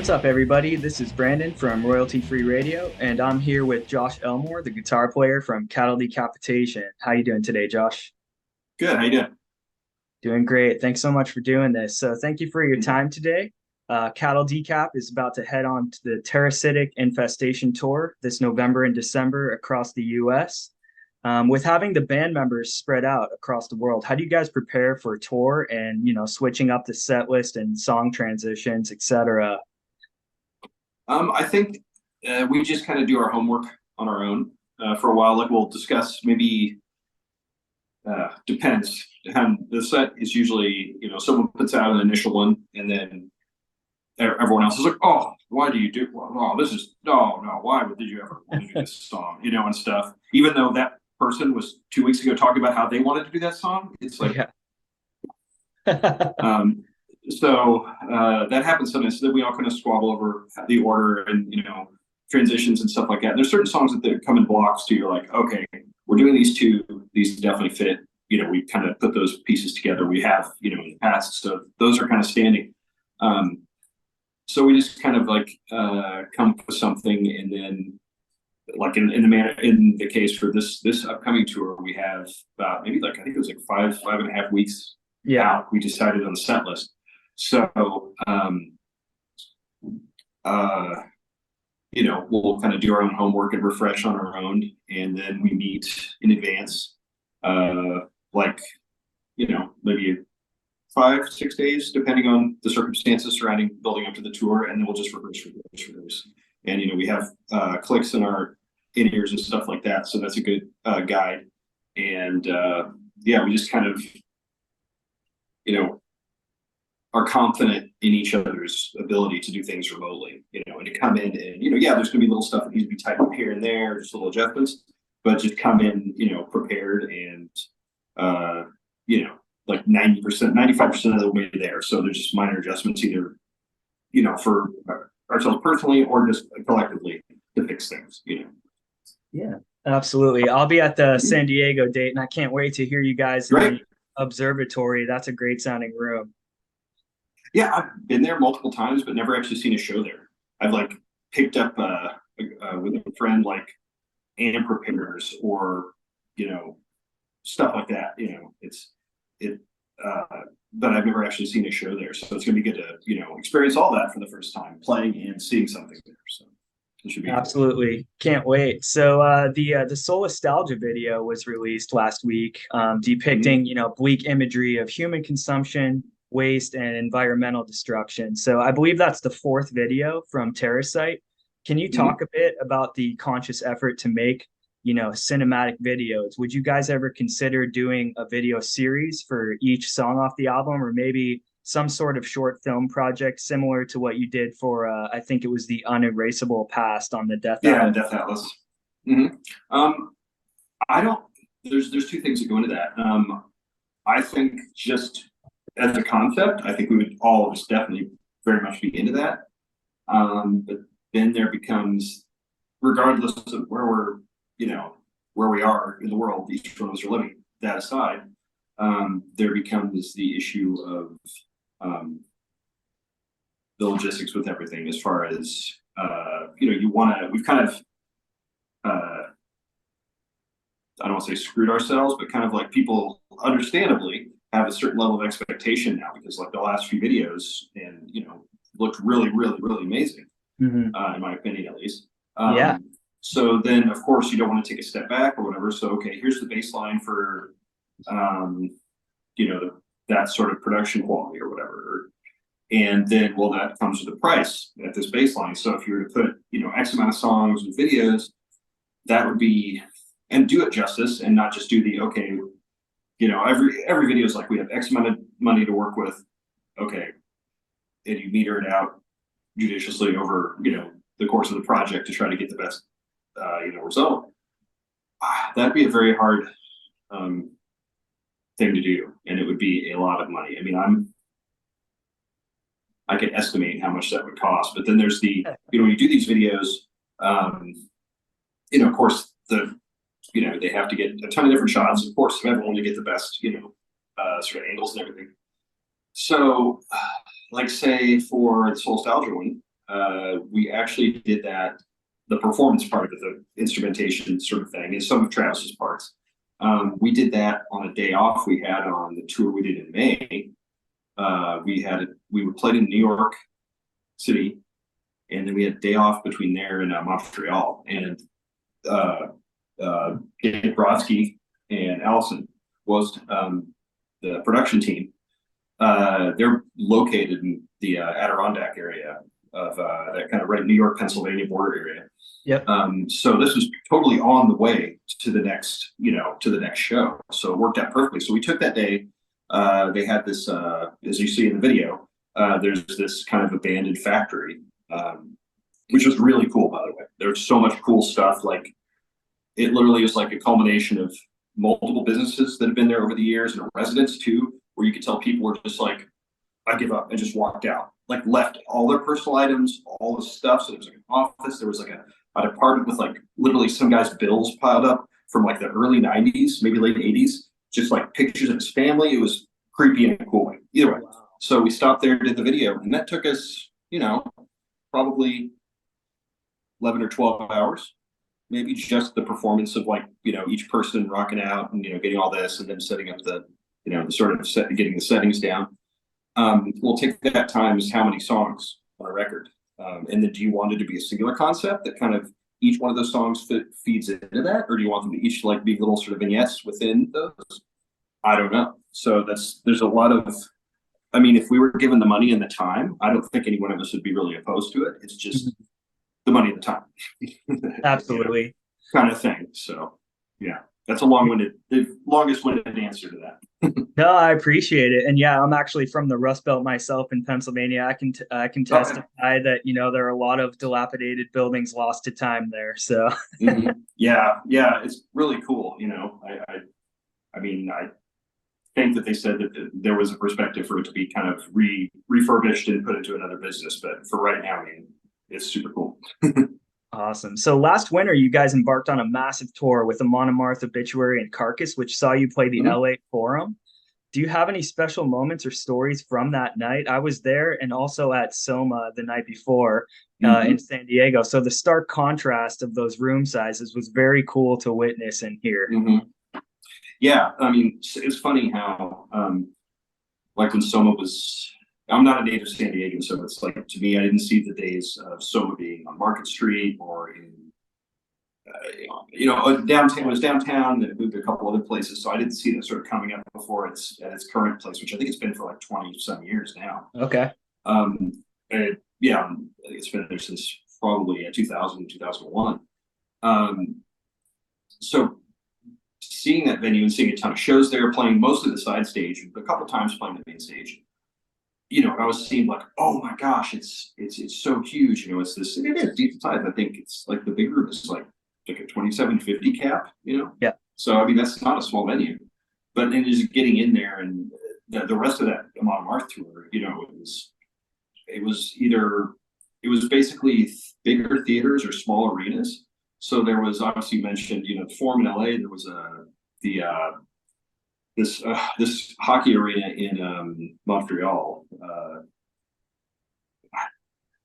What's up, everybody? This is Brandon from Royalty Free Radio, and I'm here with Josh Elmore, the guitar player from Cattle Decapitation. How you doing today, Josh? Good. How you doing? Doing great. Thanks so much for doing this. So, thank you for your Mhm. time today. Cattle Decap is about to head on to the Parasitic Infestation Tour this November and December across the U.S. With having the band members spread out across the world, how do you guys prepare for a tour and switching up the set list and song transitions, etc.? I think we just kind of do our homework on our own for a while. Like we'll discuss maybe depends. The set is usually someone puts out an initial one and then everyone else is like, oh, why do you do? Well, no, this is no. Why did you ever want to do this song? And stuff. Even though that person was 2 weeks ago talking about how they wanted to do that song, it's like Yeah. Um, so that happens sometimes. So that we all kind of squabble over the order and transitions and stuff like that. And there's certain songs that come in blocks too. You're like, okay, we're doing these two. These definitely fit. We kind of put those pieces together. We have in the past, so those are kind of standing. So we just kind of like come up with something, and then like in the case for this upcoming tour, we have maybe like I think it was like 5.5 weeks Yeah. out. We decided on the set list. So, we'll kind of do our own homework and refresh on our own, and then we meet in advance, like, maybe 5-6 days, depending on the circumstances surrounding building up to the tour, and then we'll just rehearse. And, we have clicks in our in-ears and stuff like that, so that's a good guide. And, yeah, we just kind of, are confident in each other's ability to do things remotely, and to come in and, yeah, there's gonna be little stuff that needs to be typed up here and there, just little adjustments, but just come in, prepared and, like 90%, 95% of the way there. So there's just minor adjustments either, for ourselves personally or just collectively to fix things. Yeah, absolutely. I'll be at the San Diego date, and I can't wait to hear you guys in the Great. observatory. That's a great sounding room. Yeah, I've been there multiple times, but never actually seen a show there. I've like picked up with a friend like amp repairs or stuff like that. It, uh, but I've never actually seen a show there, so it's gonna be good to experience all that for the first time, playing and seeing something there. So it should be cool. Absolutely. Can't wait. So the Soul Nostalgia video was released last week, Mhm. depicting, bleak imagery of human consumption, waste, and environmental destruction. So I believe that's the fourth video from Terrasite. Can you talk Mhm. a bit about the conscious effort to make, cinematic videos? Would you guys ever consider doing a video series for each song off the album, or maybe some sort of short film project similar to what you did for I think it was the Unerasable Past on the Death Yeah, album. and Death Atlas. hmm Um, I don't. There's two things that go into that. I think just as a concept, I think we would all just definitely very much be into that. But then there becomes, regardless of you know, where we are in the world, each one of us are living. That aside, there becomes the issue of um, the logistics with everything, as far as you want to. We've kind of uh, I don't want to say screwed ourselves, but kind of like people understandably have a certain level of expectation now because like the last few videos and looked really, really, really amazing, Hmm. in my opinion at least. Yeah, So then of course you don't want to take a step back or whatever. So okay, here's the baseline for um, you know, that sort of production quality or whatever. And then well that comes with a price at this baseline. So if you were to put, X amount of songs and videos, that would be and do it justice and not just do the okay, every video is like we have X amount of money to work with. Okay, and you meter it out judiciously over the course of the project to try to get the best result. That'd be a very hard um, thing to do, and it would be a lot of money. I mean, I can estimate how much that would cost, but then there's the when you do these videos, um, of course they have to get a ton of different shots, of course, from everyone to get the best sort of angles and everything. So, like say for the Soul Nostalgia one, We actually did that, the performance part of the instrumentation sort of thing, and some of Travis's parts. We did that on a day off we had on the tour we did in May. We played in New York City, and then we had a day off between there and Montreal. And Dave Brodsky and Allison was the production team. They're located in the Adirondack area of that kind of right New York, Pennsylvania border area. Yep. So this was totally on the way to the next, to the next show. So it worked out perfectly. So we took that day. They had this, as you see in the video, there's this kind of abandoned factory, which was really cool, by the way. There's so much cool stuff. Like, it literally is like a culmination of multiple businesses that have been there over the years, and residents too, where you could tell people were just like, I give up, and just walked out, like left all their personal items, all the stuff. So there was like an office, there was like a department with like literally some guy's bills piled up from like the early 90s, maybe late 80s, just like pictures of his family. It was creepy in a cool way. Either way. Wow. So we stopped there, did the video, and that took us, probably 11 or 12 hours, maybe, just the performance of like, each person rocking out and, getting all this, and then setting up the, the sort of getting the settings down. We'll take that times how many songs on a record. And then do you want it to be a singular concept that kind of each one of those songs feeds into that? Or do you want them to each like be little sort of vignettes within those? I don't know. So there's a lot of, if we were given the money and the time, I don't think any one of us would be really opposed to it. It's just the money and the time. Absolutely. Kind of thing. So yeah, that's the longest winded answer to that. No, I appreciate it. And yeah, I'm actually from the Rust Belt myself in Pennsylvania. I can testify that, there are a lot of dilapidated buildings lost to time there. So yeah, it's really cool. I think that they said that there was a perspective for it to be kind of refurbished and put into another business, but for right now, it's super cool. Awesome. So last winter, you guys embarked on a massive tour with the Monomarth, Obituary, and Carcass, which saw you play the LA Forum. Do you have any special moments or stories from that night? I was there and also at Soma the night before in San Diego. So the stark contrast of those room sizes was very cool to witness and hear. Yeah, it's funny how, like when Soma was, I'm not a native San Diegan, so it's like, to me, I didn't see the days of Soma being on Market Street or in, downtown. It was downtown, then it moved to a couple other places, so I didn't see that sort of coming up before at its current place, which I think it's been for like 20-some years now. Okay. It's been there since probably 2000, 2001. So seeing that venue and seeing a ton of shows there, playing most of the side stage, a couple times playing the main stage, I was seeing like, oh my gosh, it's so huge. It's this, it is decent size. I think it's like the big room is like a 2750 cap, Yeah. So, that's not a small venue, but then just getting in there and the rest of that Monomarth tour, it was basically bigger theaters or small arenas. So there was, obviously you mentioned, the Forum in LA, there was this hockey arena in Montreal. I'm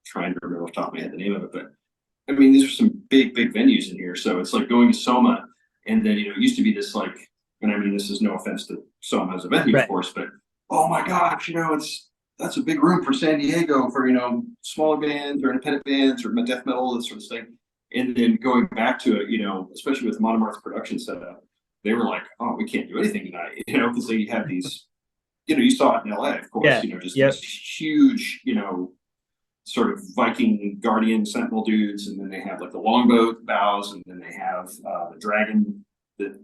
trying to remember off the top of my head the name of it, but these are some big venues in here. So it's like going to Soma, and then it used to be this like, and this is no offense to Soma as a venue, right, of course, but oh my gosh, that's a big room for San Diego for smaller bands or independent bands or death metal, that sort of thing. And then going back to it, especially with Monomarth's production setup, they were like, oh, we can't do anything tonight, because they have these, you saw it in LA, of course, these huge, sort of Viking Guardian Sentinel dudes, and then they have like the longboat bows, and then they have the dragon that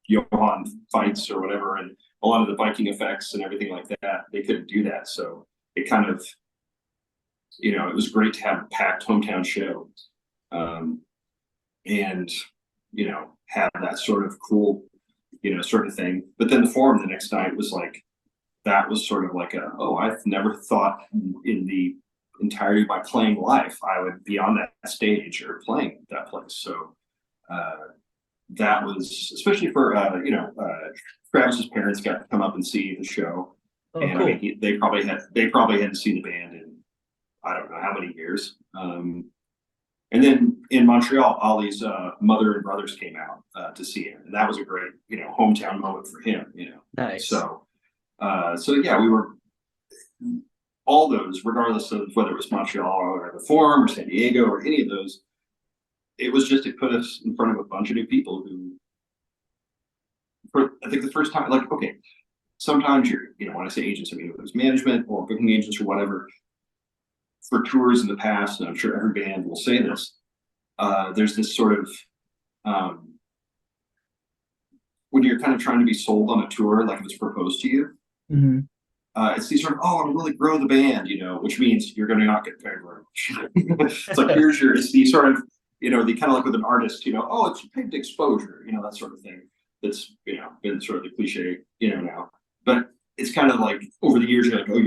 Johan fights or whatever, and a lot of the Viking effects and everything like that. They couldn't do that, so it kind of, it was great to have a packed hometown show, and have that sort of cool, sort of thing. But then the Forum the next night was like, that was sort of like I've never thought in the entirety of my playing life I would be on that stage or playing that place. So that was, especially for Travis's parents got to come up and see the show. Oh, and cool. they probably hadn't seen the band in I don't know how many years. And then in Montreal, Ollie's mother and brothers came out to see him, and that was a great, hometown moment for him. Nice. So yeah, we were all those, regardless of whether it was Montreal or the Forum or San Diego or any of those. It was just, it put us in front of a bunch of new people who, I think the first time, like, okay, sometimes when I say agents, I mean, it was management or booking agents or whatever, for tours in the past, and I'm sure every band will say this, there's this sort of, when you're kind of trying to be sold on a tour, like if it's proposed to you, Mm-hmm. it's these sort of, oh, I'm really grow the band, which means you're going to not get paid very much. It's like, it's the sort of, the kind of like with an artist, oh, it's paid exposure, that sort of thing. That's, been sort of the cliche, now. But it's kind of like over the years, you're like, oh,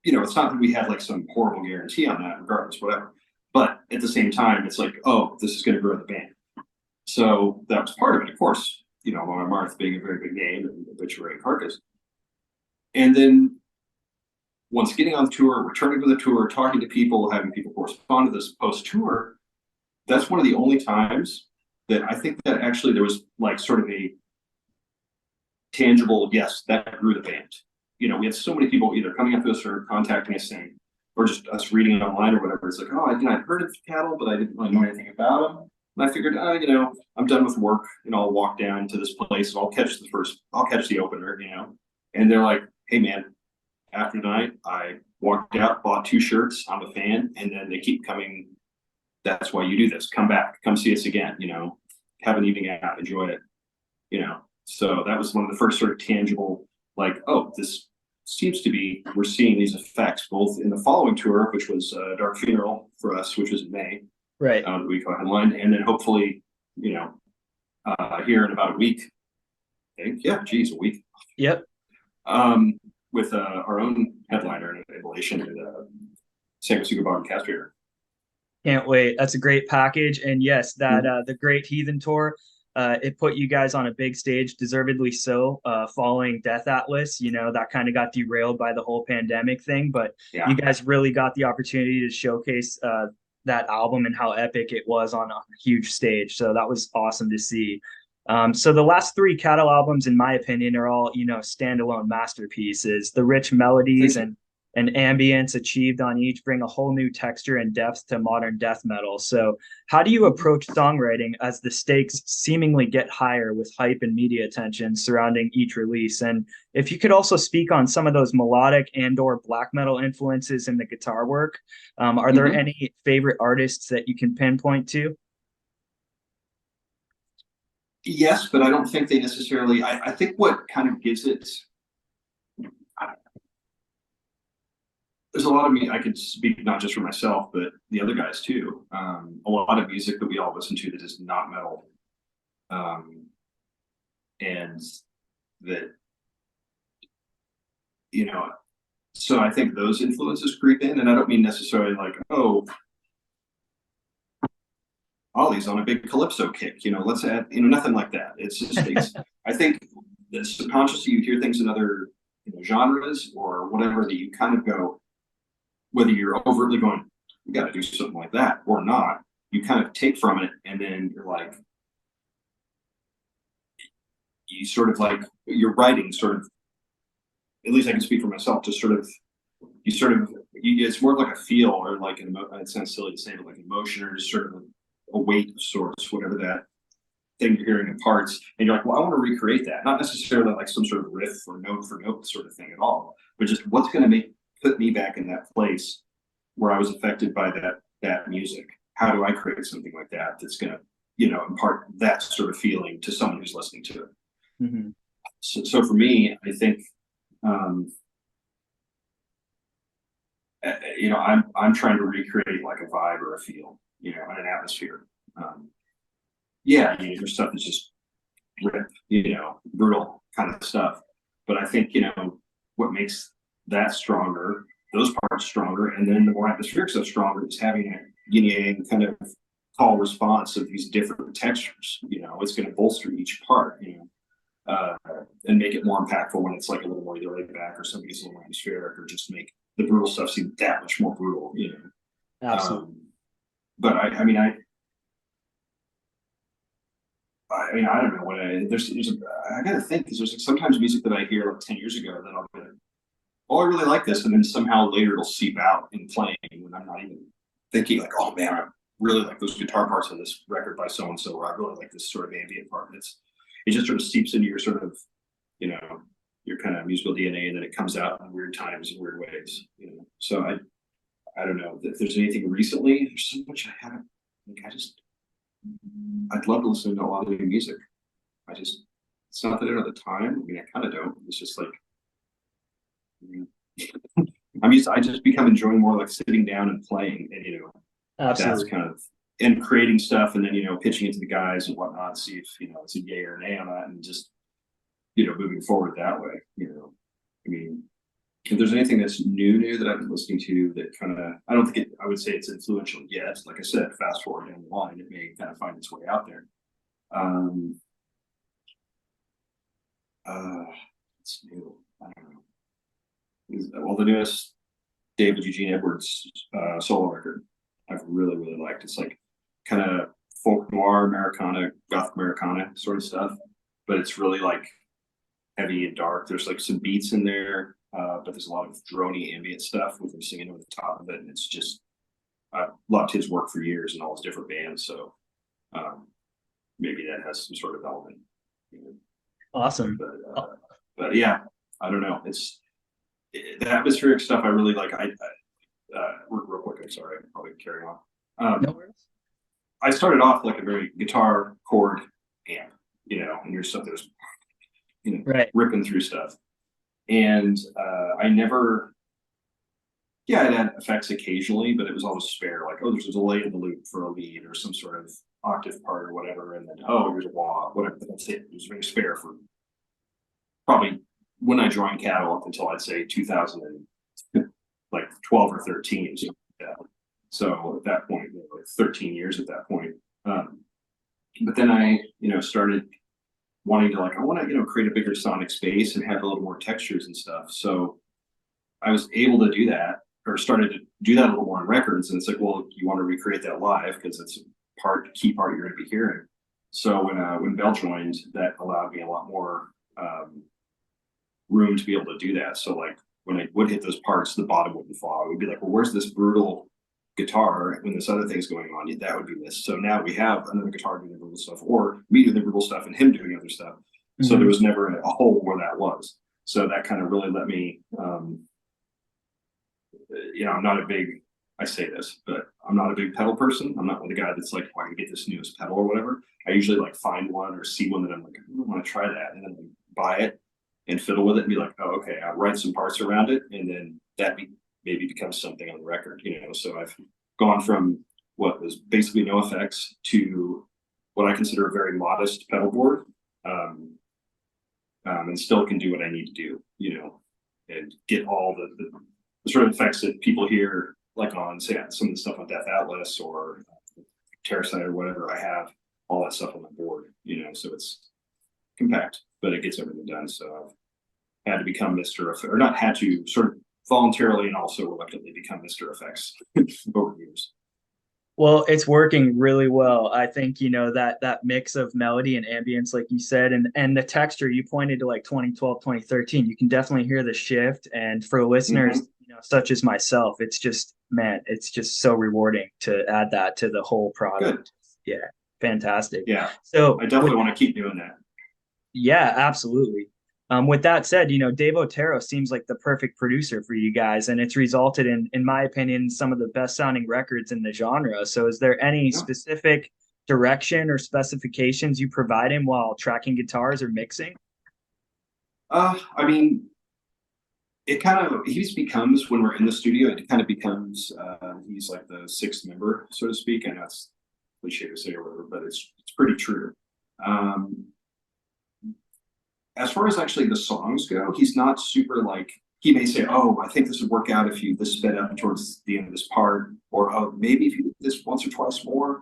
it's not that we had like some horrible guarantee on that, regardless, whatever. But at the same time, it's like, oh, this is going to grow the band. So that was part of it, of course, Mona Marth being a very big name and Obituary and Carcass. And then once getting on the tour, returning to the tour, talking to people, having people correspond to this post-tour, that's one of the only times that I think that actually there was like sort of a tangible, yes, that grew the band. We had so many people either coming up to us or contacting us saying, or just us reading it online or whatever. It's like, oh, I'd heard of Cattle, but I didn't really know anything about them. And I figured, I'm done with work, I'll walk down to this place, and I'll catch the opener, And they're like, hey man, after tonight, I walked out, bought 2 shirts, I'm a fan, and then they keep coming. That's why you do this. Come back, come see us again, have an evening out, enjoy it, So that was one of the first sort of tangible, like, oh, this seems to be, we're seeing these effects both in the following tour, which was Dark Funeral for us, which was in May. Right. The week I headlined, and then hopefully, here in about a week, I think, a week. Yep. With our own headliner and Ablation and San Francisco Bar and Castrator. Can't wait. That's a great package. And yes, that the Great Heathen Tour, it put you guys on a big stage, deservedly so, following Death Atlas. That kind of got derailed by the whole pandemic thing, but you guys really got the opportunity to showcase that album and how epic it was on a huge stage. So that was awesome to see. So the last 3 Cattle albums, in my opinion, are all, standalone masterpieces. The rich melodies and ambience achieved on each bring a whole new texture and depth to modern death metal. So how do you approach songwriting as the stakes seemingly get higher with hype and media attention surrounding each release? And if you could also speak on some of those melodic and/or black metal influences in the guitar work, are there any favorite artists that you can pinpoint to? Yes, but I don't think they necessarily, I think what kind of gives it, there's a lot of me, I could speak not just for myself, but the other guys too. A lot of music that we all listen to that is not metal. And that, so I think those influences creep in, and I don't mean necessarily like, oh, Ollie's on a big calypso kick, let's add, nothing like that. It's just, I think that subconsciously you hear things in other genres or whatever that you kind of go, whether you're overtly going, we got to do something like that or not, you kind of take from it, and then you're like, you sort of like, your writing sort of, at least I can speak for myself, just sort of, it's more like a feel, or like it sounds silly to say, but like an emotion, or just sort of a weight of sorts, whatever that thing you're hearing in parts, and you're like, well, I want to recreate that, not necessarily like some sort of riff or note for note sort of thing at all, but just what's going to put me back in that place where I was affected by that music. How do I create something like that that's going to, impart that sort of feeling to someone who's listening to it? So for me, I think, I'm trying to recreate like a vibe or a feel, and an atmosphere. There's stuff that's just rip, brutal kind of stuff. But I think, what makes that stronger, those parts stronger, and then the more atmospheric stuff stronger, is having a yin yang kind of call response of these different textures. It's going to bolster each part, and make it more impactful when it's like a little more either laid back or something gets a little more atmospheric, or just make the brutal stuff seemed that much more brutal, you know. Absolutely. But I mean, I don't know what I gotta think, because there's like sometimes music that I hear like 10 years ago that I'll be like, oh, I really like this, and then somehow later it'll seep out in playing when I'm not even thinking like, oh man, I really like those guitar parts on this record by so and so, or I really like this sort of ambient part. It just sort of seeps into your sort of, you know, your kind of musical DNA, and then it comes out in weird times and weird ways, you know. So I don't know if there's anything recently. There's so much I haven't. Like I'd love to listen to a lot of new music. It's not that I don't have the time. I mean, I kind of don't. It's just like, I just become enjoying more like sitting down and playing, and you know, that's Absolutely. kind of, and creating stuff, and then you know, pitching it to the guys and whatnot, see if you know it's a yay or nay on that, and just you know, moving forward that way. You know, I mean, if there's anything that's new that I've been listening to that kind of, I don't think I would say it's influential yet. Like I said, fast forward down the line, it may kind of find its way out there. It's new. I don't know. Well, the newest David Eugene Edwards solo record, I've really liked. It's like kind of folk noir Americana, Gothic Americana sort of stuff, but it's really like heavy and dark. There's like some beats in there, but there's a lot of drony ambient stuff with him singing over the top of it, and it's just, I've loved his work for years in all his different bands, so maybe that has some sort of element. You know? Awesome. But yeah, I don't know. The atmospheric stuff I really like. Real quick, I'm sorry, I'm probably carrying on. No worries. I started off like a very guitar chord amp, you know, and you're stuff there's, you know, Right. ripping through stuff. And I never, yeah, I'd add effects occasionally, but it was always spare. Like, oh, there's a delay in the loop for a lead or some sort of octave part or whatever, and then oh, here's a wah, whatever. But that's it. It was very spare for probably when I joined Cattle up until I'd say 2000 and like 12 or 13. So at that point, you know, like 13 years at that point. But then I, you know, started wanting to like, I want to, you know, create a bigger sonic space and have a little more textures and stuff. So I was able to do that, or started to do that a little more on records. And it's like, well, you want to recreate that live because it's a key part you're going to be hearing. So when Bell joined, that allowed me a lot more room to be able to do that. So like when I would hit those parts, the bottom wouldn't fall. It would be like, well, where's this brutal guitar when this other thing's going on? That would be missed. So now we have another guitar doing the brutal stuff, or me doing the brutal stuff and him doing other stuff. Mm-hmm. So there was never a hole where that was. So that kind of really let me, you know, I'm not a big, I say this, but I'm not a big pedal person. I'm not the guy that's like, why can get this newest pedal or whatever. I usually like find one or see one that I'm like, I want to try that, and then buy it and fiddle with it and be like, oh, okay, I'll write some parts around it, and then that maybe becomes something on the record, you know. So I've gone from what was basically no effects to what I consider a very modest pedal board, and still can do what I need to do, you know, and get all the sort of effects that people hear, like on, say, some of the stuff on Death Atlas or Terracite or whatever. I have all that stuff on my board, you know, so it's compact, but it gets everything done. So I've had to become Mr. Effects, or not had to, sort of voluntarily and also reluctantly become Mr. Effects over the years. Well, it's working really well. I think, you know, that mix of melody and ambience, like you said, and the texture, you pointed to like 2012, 2013. You can definitely hear the shift. And for listeners, you know, such as myself, it's just, man, it's just so rewarding to add that to the whole product. Good. Yeah, fantastic. Yeah. So I definitely want to keep doing that. Yeah, absolutely. With that said, you know, Dave Otero seems like the perfect producer for you guys, and it's resulted in my opinion, some of the best sounding records in the genre. So is there any specific direction or specifications you provide him while tracking guitars or mixing? I mean, it kind of, he just becomes, when we're in the studio, it kind of becomes, he's like the sixth member, so to speak. And that's cliche to say or whatever, but it's pretty true. As far as actually the songs go, he's not super like, he may say, oh, I think this would work out if you this sped up towards the end of this part, or oh, maybe if you did this once or twice more.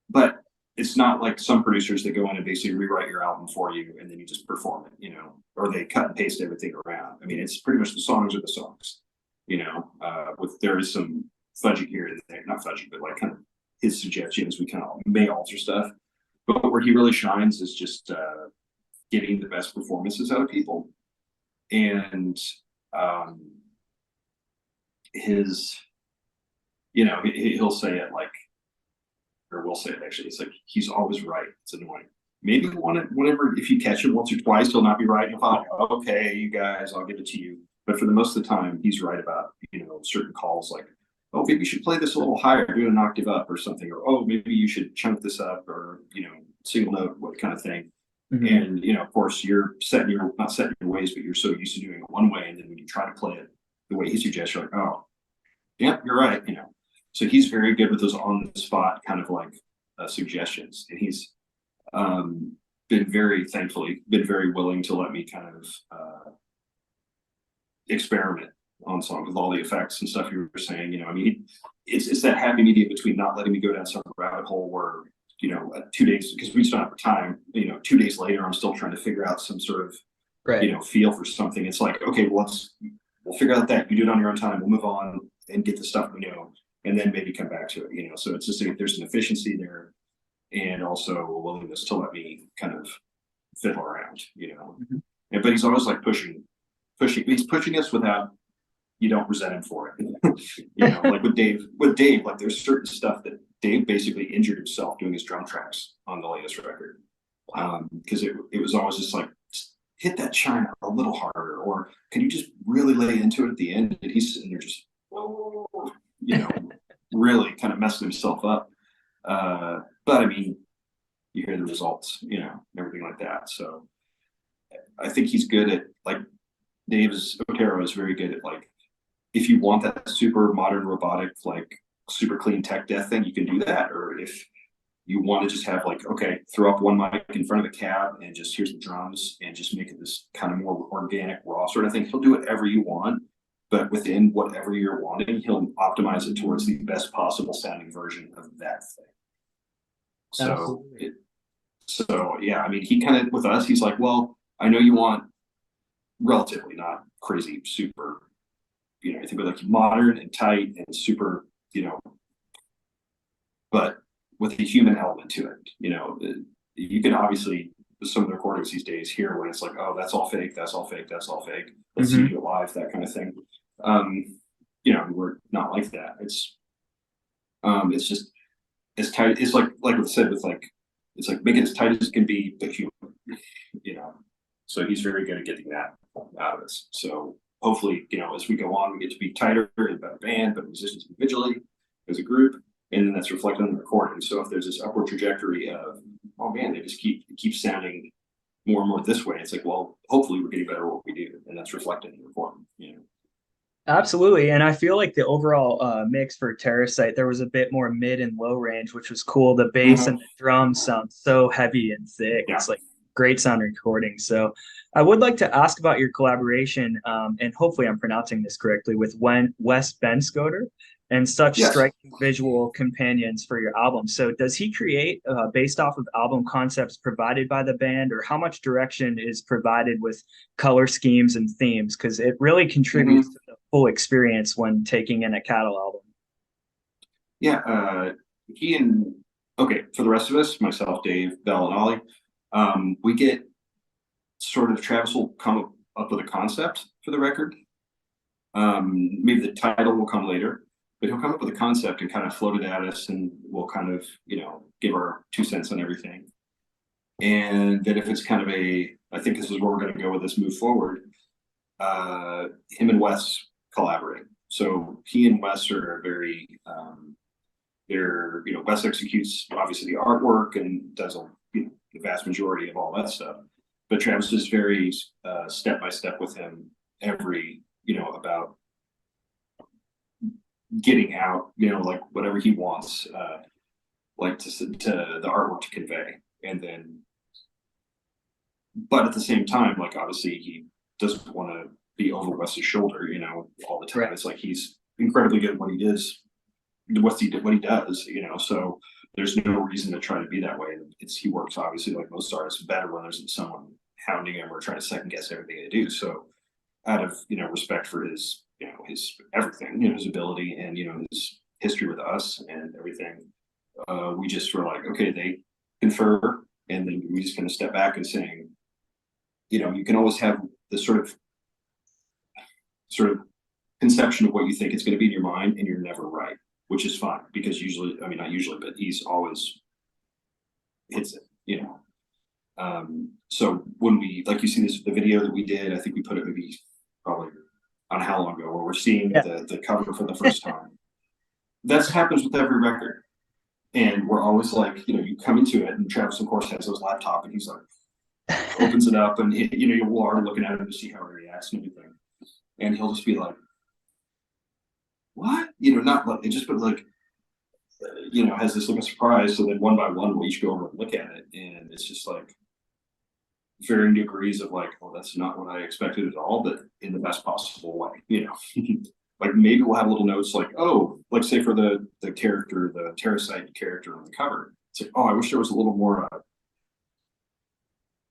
But it's not like some producers that go in and basically rewrite your album for you and then you just perform it, you know, or they cut and paste everything around. I mean, it's pretty much the songs are the songs. with there is some fudging here and there, not fudging, but like kind of his suggestions, we kind of may alter stuff. But where he really shines is just getting the best performances out of people. And his, he'll say it like, or we'll say it actually, it's like, he's always right. It's annoying. Maybe whenever, if you catch him once or twice, he'll not be right. You'll find, okay, you guys, I'll give it to you. But for the most of the time, he's right about, certain calls like, oh, maybe you should play this a little higher, do an octave up or something, or, oh, maybe you should chunk this up, or, single note, what kind of thing. And, of course, you're not setting your ways, but you're so used to doing it one way. And then when you try to play it the way he suggests, you're like, oh, yeah, you're right. So he's very good with those on the spot kind of like suggestions. And he's thankfully been very willing to let me kind of experiment on songs with all the effects and stuff you were saying. It's that happy medium between not letting me go down some rabbit hole where 2 days, because we just don't have time, 2 days later, I'm still trying to figure out some sort of, feel for something. It's like, okay, well, we'll figure out that. You do it on your own time. We'll move on and get the stuff we know, and then maybe come back to it, So it's just, there's an efficiency there and also a willingness to let me kind of fiddle around, but he's always like pushing, he's pushing us without, you don't resent him for it. Like with Dave, like there's certain stuff that Dave basically injured himself doing his drum tracks on the latest record. Because it was always just like, hit that chime a little harder, or can you just really lay into it at the end? And he's sitting there just, really kind of messing himself up. But I mean, you hear the results, everything like that. So I think he's good at, like, Otero is very good at, like, if you want that super modern robotic, like super clean tech death thing, you can do that. Or if you want to just have like, okay, throw up one mic in front of the cab and just here's the drums and just make it this kind of more organic, raw sort of thing. He'll do whatever you want, but within whatever you're wanting, he'll optimize it towards the best possible sounding version of that thing. So yeah, I mean, he kind of, with us, he's like, well, I know you want relatively not crazy, super, I think like modern and tight and super, but with a human element to it. You can obviously, with some of the recordings these days, hear when it's like, oh, that's all fake, that's all fake, that's all fake. Let's see you live, that kind of thing. We're not like that. It's just as tight. It's like I said, with like, it's like make it as tight as it can be, but human. So he's very good at getting that out of us. So hopefully, as we go on, we get to be tighter and better band, but musicians individually as a group, and then that's reflected on the recording. So if there's this upward trajectory of, oh man, they just keep sounding more and more this way, it's like, well, hopefully we're getting better at what we do, and that's reflected in the recording. Absolutely. And I feel like the overall mix for Terracite, there was a bit more mid and low range, which was cool. The bass and the drums sound so heavy and thick. Yeah. It's like great sound recording. So I would like to ask about your collaboration, and hopefully I'm pronouncing this correctly, with Wes Benscoter and such striking visual companions for your album. So does he create based off of album concepts provided by the band, or how much direction is provided with color schemes and themes? Because it really contributes to the full experience when taking in a Cattle album. Yeah, for the rest of us, myself, Dave, Bell, and Ollie, we get sort of, Travis will come up with a concept for the record. Maybe the title will come later, but he'll come up with a concept and kind of float it at us, and we'll kind of, give our 2 cents on everything. And then if it's kind of I think this is where we're going to go with this move forward, him and Wes collaborate. So he and Wes are very, Wes executes obviously the artwork and does the vast majority of all that stuff. But Travis is very step by step with him every, about getting out, like whatever he wants, like to the artwork to convey. And then, but at the same time, like obviously he doesn't want to be over Wes's shoulder, all the time. Right. It's like he's incredibly good at what he does, what he does, so there's no reason to try to be that way. He works obviously like most artists better when there's someone hounding him or trying to second guess everything they do. So out of respect for his his everything, his ability and, his history with us and everything. We just were like, okay, they confer, and then we just kind of step back and saying, you can always have this sort of conception of what you think it's going to be in your mind, and you're never right, which is fine because usually, I mean, not usually, but he's always hits it. So when we, like, you see the video that we did, I think we put it maybe probably on how long ago, where we're seeing the cover for the first time. That happens with every record. And we're always like, you come into it, and Travis, of course, has his laptop, and he's like, opens it up, and you'll already looking at him to see how he reacts and everything. And he'll just be like, what? Not like, it just, but like, has this look of surprise. So then one by one, we'll each go over and look at it. And it's just like varying degrees of like, oh, that's not what I expected at all, but in the best possible way, Like maybe we'll have little notes like, oh, like say for the character, the Terracite character on the cover. It's like, oh, I wish there was a little more,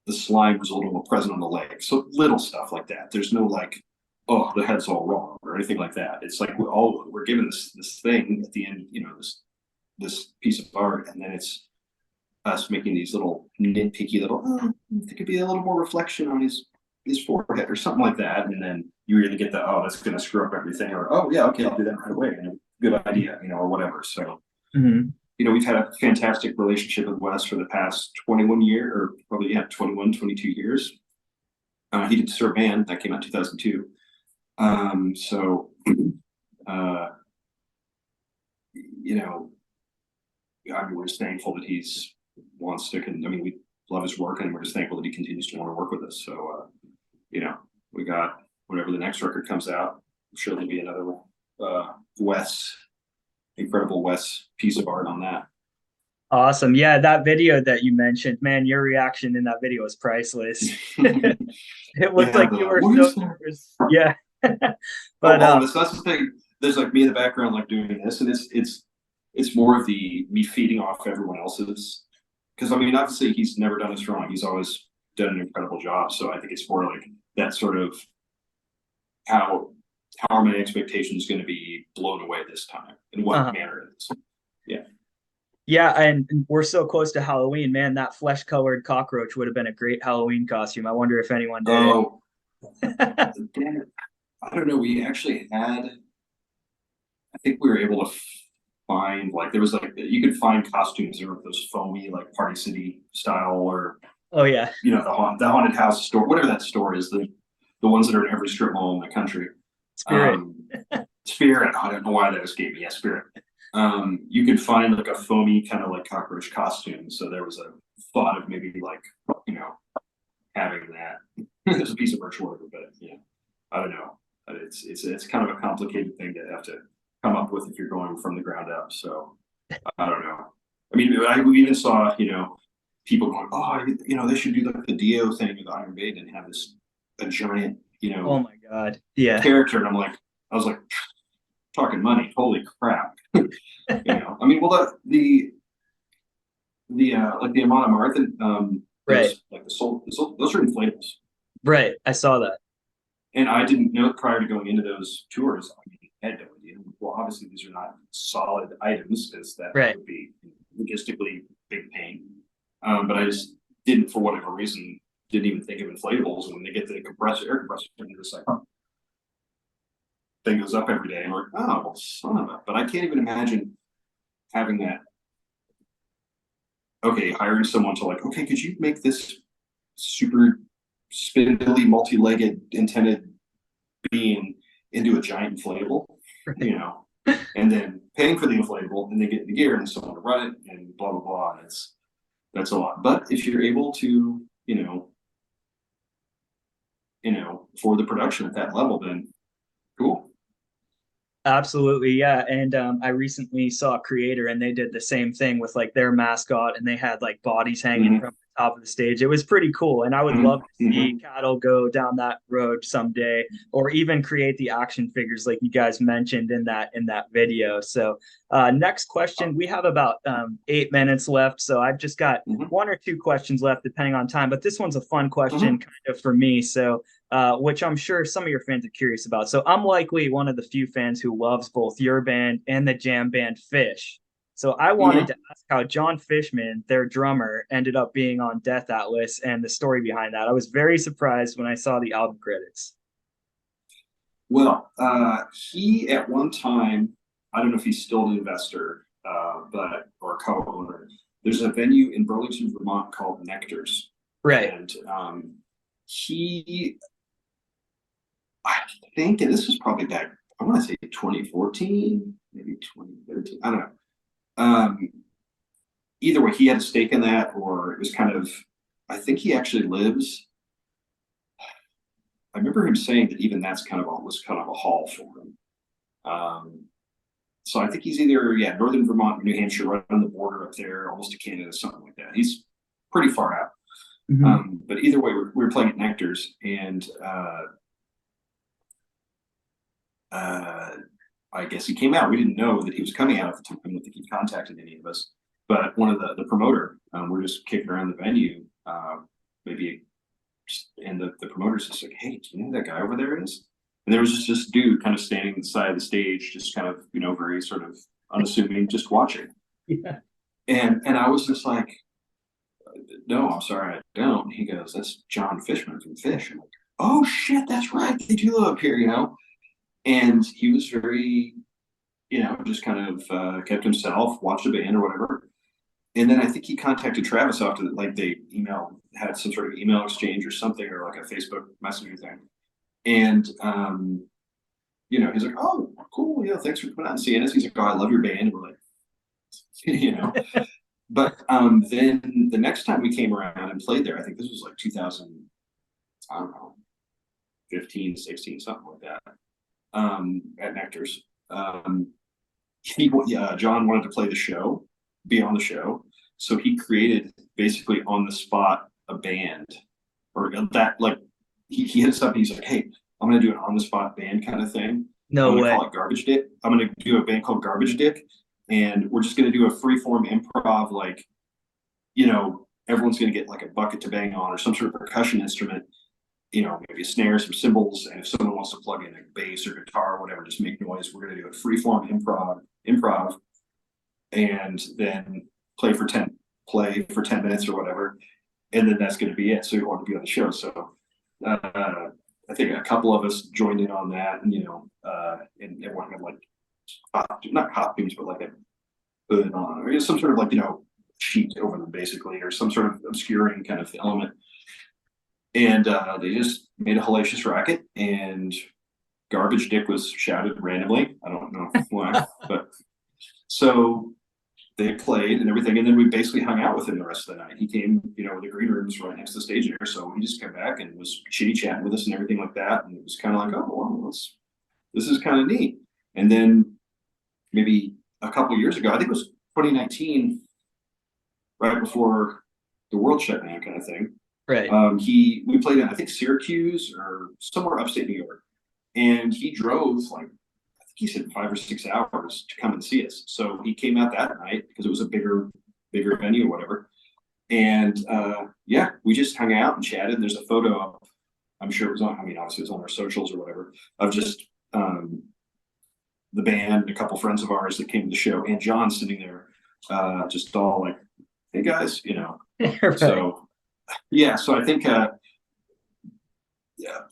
the slime was a little more present on the leg. So little stuff like that. There's no like, oh, the head's all wrong or anything like that. It's like we're given this thing at the end, this piece of art, and then it's us making these little nitpicky little, oh, there could be a little more reflection on his forehead or something like that, and then you really get the, oh, that's going to screw up everything, or oh yeah, okay, I'll do that right away, good idea, or whatever. So we've had a fantastic relationship with Wes for the past 21 years, or probably 21, 22 years. He did Sir Man, that came out in 2002. So we're just thankful that he's wants to, we love his work, and we're just thankful that he continues to want to work with us. So, we got whenever the next record comes out, I'm sure there'll be another incredible Wes piece of art on that. Awesome. Yeah, that video that you mentioned, man, your reaction in that video was priceless. It looked like you were so nervous. Yeah. But that's the thing. There's like me in the background, like doing this, and it's more of me feeding off everyone else's. Because obviously he's never done us wrong. He's always done an incredible job. So I think it's more like that sort of how are my expectations going to be blown away this time, and what manner it is. Yeah. Yeah, and we're so close to Halloween, man. That flesh-colored cockroach would have been a great Halloween costume. I wonder if anyone did it. Damn it. I don't know. We actually had, I think we were able to find, like, there was like, you could find costumes that were those foamy, like Party City style, or oh yeah, the haunted house store, whatever that store is, the ones that are in every strip mall in the country. Spirit. Spirit. I don't know why that escaped me. Yeah, Spirit. You could find like a foamy kind of like cockroach costume. So there was a thought of maybe like, having that. There's a piece of virtual work, but I don't know. It's kind of a complicated thing to have to come up with if you're going from the ground up. So I don't know. We even saw, people going, oh, they should do like the Dio thing with Iron Maiden and have a giant, oh my God, yeah, character. And I was like, talking money, holy crap. Well, the like the Amon Amarth, right, like those are inflatables. Right, I saw that. And I didn't know prior to going into those tours. I had no idea. Well, obviously these are not solid items, because that would be logistically big pain. But I just didn't, for whatever reason, didn't even think of inflatables. And when they get the air compressor, and they're just like, thing goes up every day, and we're like, oh, well, son of a. But I can't even imagine having that. Okay, hiring someone to like, okay, could you make this super spindly, multi-legged, intended being into a giant inflatable, and then paying for the inflatable, and then getting the gear and someone to run it, and blah blah blah. And that's a lot. But if you're able to, for the production at that level, then cool. Absolutely, yeah. And I recently saw Creator, and they did the same thing with like their mascot, and they had like bodies hanging from the top of the stage. It was pretty cool, and I would love to see Cattle go down that road someday, or even create the action figures like you guys mentioned in that video. So next question, we have about 8 minutes left, so I've just got 1 or 2 questions left depending on time, but this one's a fun question kind of for me. So which I'm sure some of your fans are curious about. So I'm likely one of the few fans who loves both your band and the jam band Fish. So I wanted Mhm. to ask how John Fishman, their drummer, ended up being on Death Atlas and the story behind that. I was very surprised when I saw the album credits. Well, he at one time, I don't know if he's still an investor, but or a co-owner. There's a venue in Burlington, Vermont called Nectar's, Right. and he, I think, and this was probably back, I want to say 2014, maybe 2013. I don't know. Um, Either way, he had a stake in that, or it was kind of. I think he actually lives. I remember him saying that even that's kind of was kind of a haul for him. Um, so I think he's either northern Vermont, New Hampshire, right on the border up there, almost to Canada, something like that. He's pretty far out. Mm-hmm. But either way, we were playing at Nectar's, and I guess he came out. We didn't know that he was coming out at the time. I don't think he contacted any of us. But one of the promoter, we're just kicking around the venue, maybe, and the promoter's just like, "Hey, do you know who that guy over there is?" And there was just this dude kind of standing at the side of the stage, just kind of, very sort of unassuming, just watching. Yeah. And I was just like, "No, I'm sorry, I don't." And he goes, "That's John Fishman from Fish." I'm like, "Oh shit, that's right. They do live up here." And he was very, just kind of kept himself, watched the band or whatever. And then I think he contacted Travis after that, like they had some sort of email exchange or something, or like a Facebook messenger thing. And he's like, "Oh, cool, yeah, thanks for coming out and seeing us." He's like, "Oh, I love your band." And we're like, you know. But then the next time we came around and played there, I think this was like 2000, I don't know, 15, 16, something like that. At Nectar's. John wanted to play the show, be on the show. So he created basically on the spot a band, or that, like, he hit us up and he's like, "Hey, I'm going to do an on the spot band kind of thing. I'm No going to way. call it Garbage Dick. I'm going to do a band called Garbage Dick. And we're just going to do a freeform improv, like, everyone's going to get like a bucket to bang on or some sort of percussion instrument, maybe a snare, some cymbals, and if someone wants to plug in a bass or guitar or whatever, just make noise. We're going to do a freeform improv, and then play for 10 minutes or whatever, and then that's going to be it. So you want to be on the show." So I think a couple of us joined in on that, and and everyone had like not costumes, but like a hood on, or some sort of like sheet over them basically, or some sort of obscuring kind of element. And they just made a hellacious racket, and Garbage Dick was shouted randomly. I don't know why, but so they played and everything, and then we basically hung out with him the rest of the night. He came, the green room's right next to the stage there, so he just came back and was chitty chatting with us and everything like that. And it was kind of like, "Oh, well, this is kind of neat." And then maybe a couple years ago, I think it was 2019, right before the world shut down, kind of thing. Right. We played in, I think, Syracuse or somewhere upstate New York, and he drove like, I think he said 5 or 6 hours to come and see us. So he came out that night because it was a bigger venue or whatever. And we just hung out and chatted. There's a photo of, I'm sure it was on, I mean, obviously it was on our socials or whatever, of just the band, a couple friends of ours that came to the show, and John sitting there, just all like, "Hey guys," Right. So so I think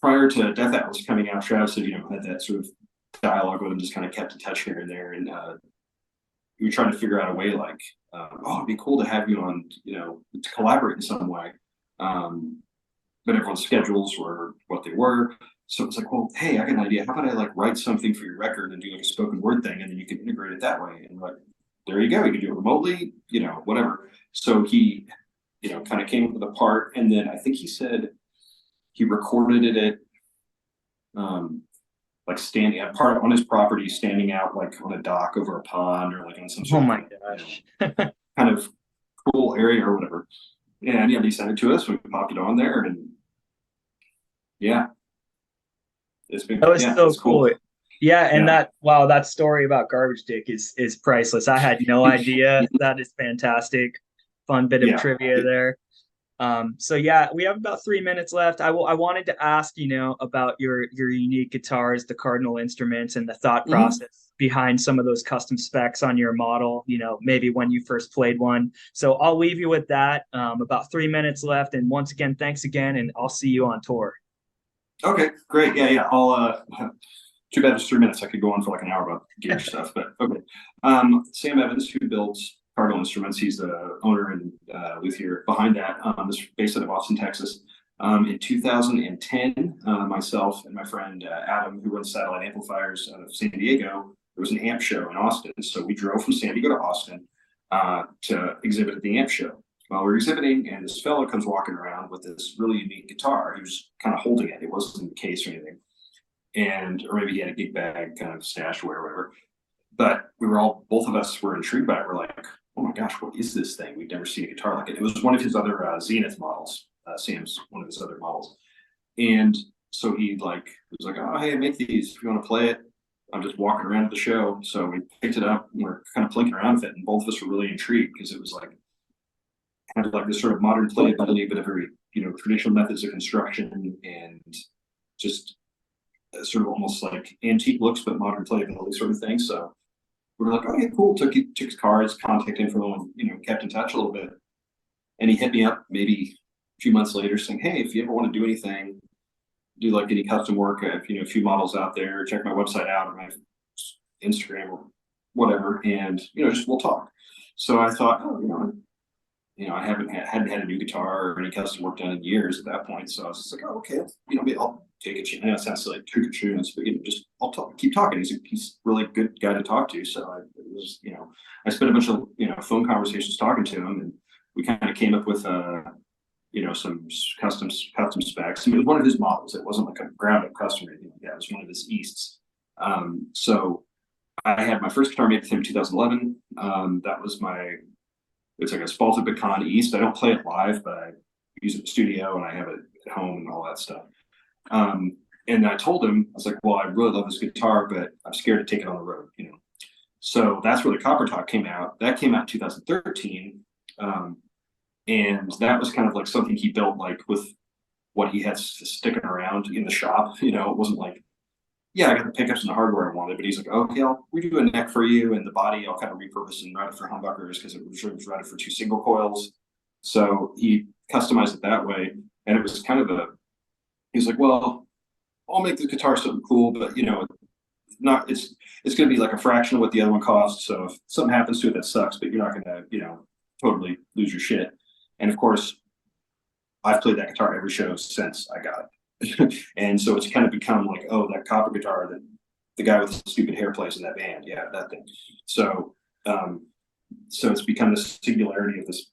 prior to Death Atlas coming out, Travis had had that sort of dialogue with him, just kind of kept in touch here and there, and we were trying to figure out a way like, "Oh, it'd be cool to have you on, to collaborate in some way." But everyone's schedules were what they were. So it's like, "Well, hey, I got an idea. How about I like write something for your record and do like a spoken word thing, and then you can integrate it that way." And like, there you go. You can do it remotely, whatever. So he, kind of came up with a part, and then I think he said he recorded it at, like standing at part on his property, standing out like on a dock over a pond or like on some Oh sort my of gosh. kind of cool area or whatever. And he sent it to us. We popped it on there, and yeah, it's been That was so it's cool. cool. Yeah, and Yeah. that story about Garbage Dick is priceless. I had no idea. That is fantastic. Fun bit of Yeah. trivia there. So yeah, we have about 3 minutes left. I wanted to ask, about your unique guitars, the Cardinal instruments, and the thought Mhm. process behind some of those custom specs on your model, maybe when you first played one. So I'll leave you with that. About 3 minutes left. And once again, thanks again, and I'll see you on tour. Okay, great. Yeah, yeah. I'll too bad it's 3 minutes. I could go on for like an hour about gear stuff, but okay. Sam Evans, who builds Cardinal Instruments, he's the owner and luthier behind that. This is based out of Austin, Texas. In 2010, myself and my friend Adam, who runs Satellite Amplifiers out of San Diego, there was an amp show in Austin. So we drove from San Diego to Austin to exhibit at the amp show. While we were exhibiting, and this fellow comes walking around with this really unique guitar. He was kind of holding it. It wasn't in the case or anything. Or maybe he had a gig bag kind of stashed away or whatever. But both of us were intrigued by it. We're like, oh my gosh, what is this thing? We've never seen a guitar like it. It was one of his other Zenith models. Sam's one of his other models. And so he was like, oh, hey, make these if you want to play it. I'm just walking around at the show. So we picked it up and we're kind of plinking around with it. And both of us were really intrigued because it was like kind of like this sort of modern playability, but a very, traditional methods of construction and just sort of almost like antique looks, but modern playability sort of thing. So we were like, okay, cool. Took his cards, contact info, and kept in touch a little bit. And he hit me up maybe a few months later saying, hey, if you ever want to do anything, do like any custom work, a few models out there, check my website out or my Instagram or whatever. And, just we'll talk. So I thought, oh, I hadn't had a new guitar or any custom work done in years at that point. So I was just like, oh, okay, maybe I'll take a chance. I know it sounds like take a chance, but just I'll keep talking. He's a really good guy to talk to. So I spent a bunch of phone conversations talking to him, and we kind of came up with some custom specs. I mean, it was one of his models. It wasn't like a ground up custom or anything like that. It was one of his Easts. So I had my first guitar made with him in 2011. That was it's like a Spalted Pecan East. I don't play it live, but I use it in the studio and I have it at home and all that stuff. And I told him, I was like, well, I really love this guitar, but I'm scared to take it on the road, So that's where the Copper Talk came out. That came out in 2013. And that was kind of like something he built like with what he had sticking around in the shop. It wasn't like, yeah, I got the pickups and the hardware I wanted, but he's like, okay, I'll redo a neck for you, and the body I'll kind of repurpose and run it for humbuckers because it was running for 2 single coils. So he customized it that way, and it was kind of he's like, well, I'll make the guitar something cool, but it's going to be like a fraction of what the other one costs. So if something happens to it, that sucks, but you're not going to totally lose your shit. And of course, I've played that guitar every show since I got it. And so it's kind of become like, oh, that copper guitar that the guy with the stupid hair plays in that band. Yeah, that thing. So it's become this singularity of this